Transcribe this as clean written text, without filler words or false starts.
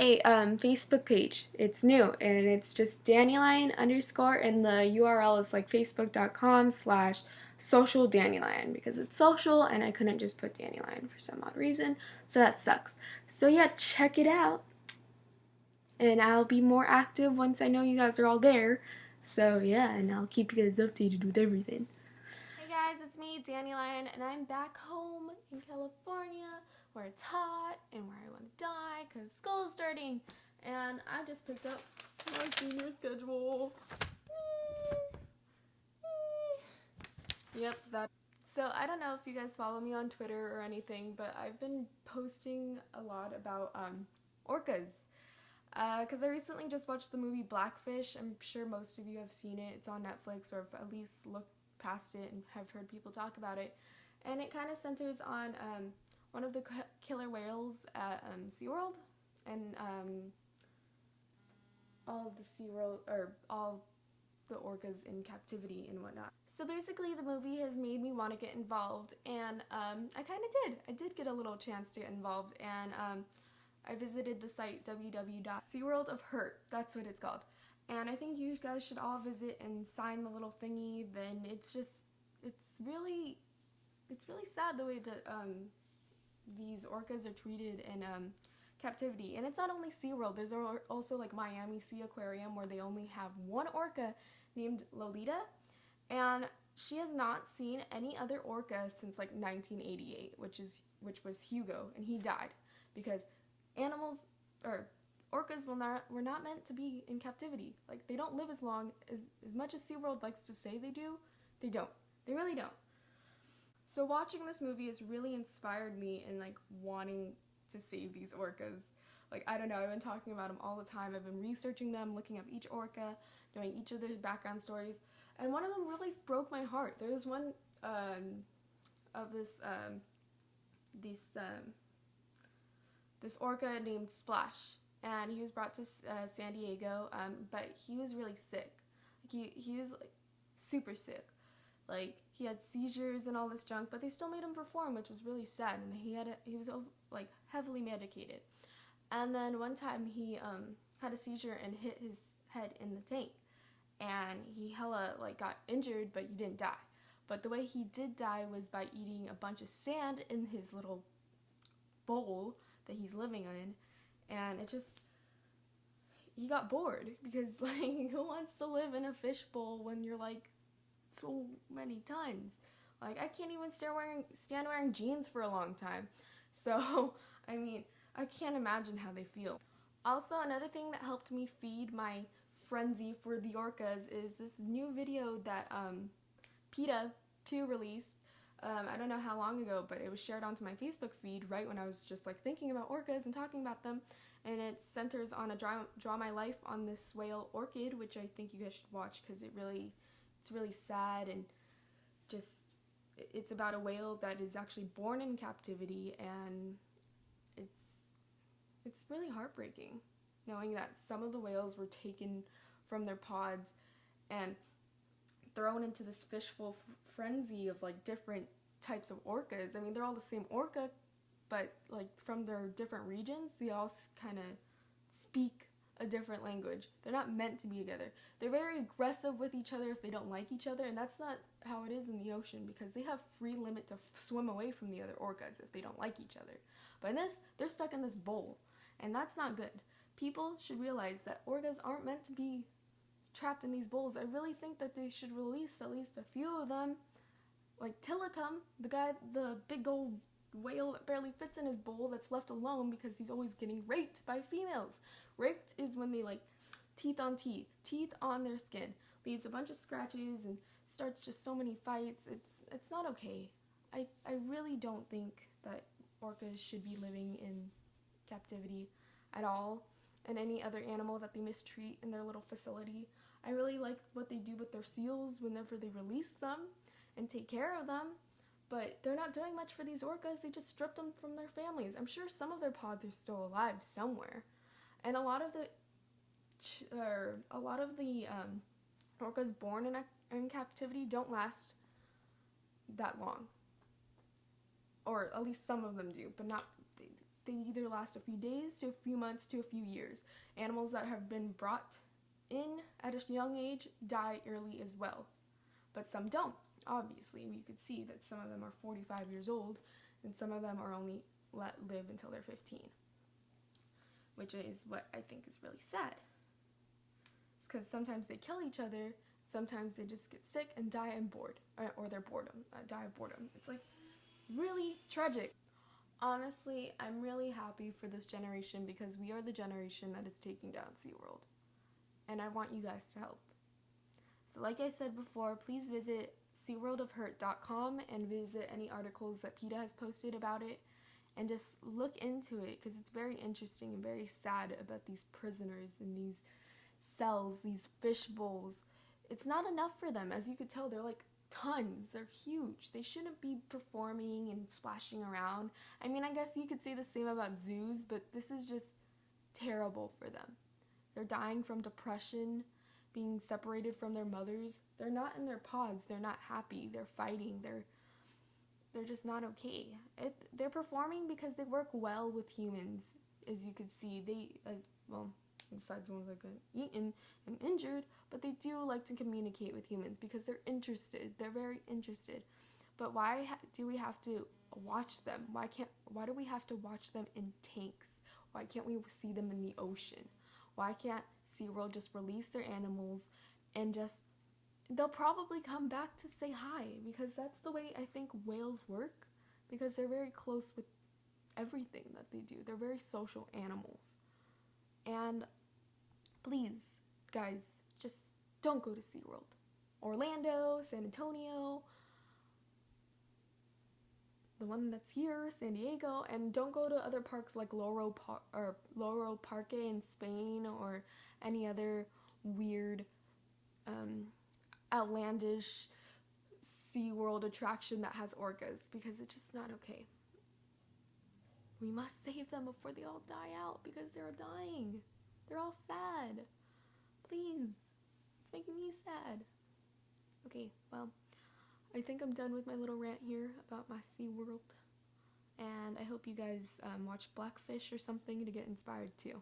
a Facebook page. It's new and it's just Danilion underscore and the URL is like facebook.com/social Danilion because it's social and I couldn't just put Danilion for some odd reason, so that sucks. So yeah, check it out. And I'll be more active once I know you guys are all there. So yeah, and I'll keep you guys updated with everything. Hey guys, it's me, Danilion, and I'm back home in California where it's hot and where I want to die because school is starting. And I just picked up my senior schedule. Yep, that. So I don't know if you guys follow me on Twitter or anything, but I've been posting a lot about orcas. Because I recently just watched the movie Blackfish. I'm sure most of you have seen it. It's on Netflix or have at least looked past it and have heard people talk about it. And it kind of centers on one of the killer whales at SeaWorld and all the SeaWorld, or all the orcas in captivity and whatnot. So basically the movie has made me want to get involved, and I kind of did. I did get a little chance to get involved, and I visited the site www.SeaWorld of Hurt, that's what it's called. And I think you guys should all visit and sign the little thingy. Then it's really sad the way that these orcas are treated in captivity. And it's not only SeaWorld, there's also like Miami Sea Aquarium where they only have one orca named Lolita, and she has not seen any other orca since like 1988, which was Hugo, and he died because animals or orcas were not meant to be in captivity. Like, they don't live as long as much as SeaWorld likes to say they do. They don't. They really don't. So watching this movie has really inspired me in like wanting to save these orcas. Like, I don't know, I've been talking about them all the time. I've been researching them, looking up each orca, knowing each of their background stories, and one of them really broke my heart. There was one of this orca named Splash, and he was brought to San Diego, but he was really sick. Like, he was like super sick. Like, he had seizures and all this junk, but they still made him perform, which was really sad. And he was like heavily medicated. And then one time he had a seizure and hit his head in the tank, and he hella like got injured, but he didn't die. But the way he did die was by eating a bunch of sand in his little bowl that he's living in, and he got bored because like, who wants to live in a fishbowl when you're like so many tons? Like, I can't even stand wearing jeans for a long time. So I mean, I can't imagine how they feel. Also, another thing that helped me feed my frenzy for the orcas is this new video that PETA 2 released. I don't know how long ago, but it was shared onto my Facebook feed right when I was just like thinking about orcas and talking about them. And it centers on a draw my life on this whale Orchid, which I think you guys should watch because it's really sad, and just it's about a whale that is actually born in captivity, and it's really heartbreaking knowing that some of the whales were taken from their pods and thrown into this fishbowl frenzy of like different types of orcas. I mean, they're all the same orca, but like from their different regions, they all kind of speak a different language. They're not meant to be together. They're very aggressive with each other if they don't like each other, and that's not how it is in the ocean because they have free limit to swim away from the other orcas if they don't like each other. But in this, they're stuck in this bowl, and that's not good. People should realize that orcas aren't meant to be trapped in these bowls. I really think that they should release at least a few of them. Like Tilikum, the big old whale that barely fits in his bowl that's left alone because he's always getting raped by females. Raped is when they like teeth on their skin, leaves a bunch of scratches and starts just so many fights. It's not okay. I really don't think that orcas should be living in captivity at all, and any other animal that they mistreat in their little facility. I really like what they do with their seals whenever they release them and take care of them, but they're not doing much for these orcas. They just stripped them from their families. I'm sure some of their pods are still alive somewhere, and a lot of the orcas born in captivity don't last that long, or at least some of them do, but not they either last a few days to a few months to a few years. Animals that have been brought in at a young age die early as well, but some don't. Obviously, you could see that some of them are 45 years old and some of them are only let live until they're 15, which is what I think is really sad. It's because sometimes they kill each other, sometimes they just get sick and die and bored, or they're die of boredom. It's like really tragic. Honestly, I'm really happy for this generation because we are the generation that is taking down SeaWorld. And I want you guys to help. So like I said before, please visit SeaWorldOfHurt.com and visit any articles that PETA has posted about it and just look into it because it's very interesting and very sad about these prisoners in these cells, these fish bowls. It's not enough for them. As you could tell, they're like tons. They're huge. They shouldn't be performing and splashing around. I mean, I guess you could say the same about zoos, but this is just terrible for them. They're dying from depression, being separated from their mothers. They're not in their pods. They're not happy. They're fighting. They're just not okay. They're performing because they work well with humans, as you could see. Besides one of them got eaten and injured, but they do like to communicate with humans because they're interested. They're very interested. But why do we have to watch them? Why do we have to watch them in tanks? Why can't we see them in the ocean? Why can't SeaWorld just release their animals and they'll probably come back to say hi because that's the way I think whales work because they're very close with everything that they do. They're very social animals. And please, guys, just don't go to SeaWorld. Orlando, San Antonio, the one that's here, San Diego, and don't go to other parks like Loro Parque in Spain or any other weird, outlandish SeaWorld attraction that has orcas because it's just not okay. We must save them before they all die out because they're dying. They're all sad. Please. It's making me sad. Okay, well, I think I'm done with my little rant here about my SeaWorld. And I hope you guys watch Blackfish or something to get inspired too.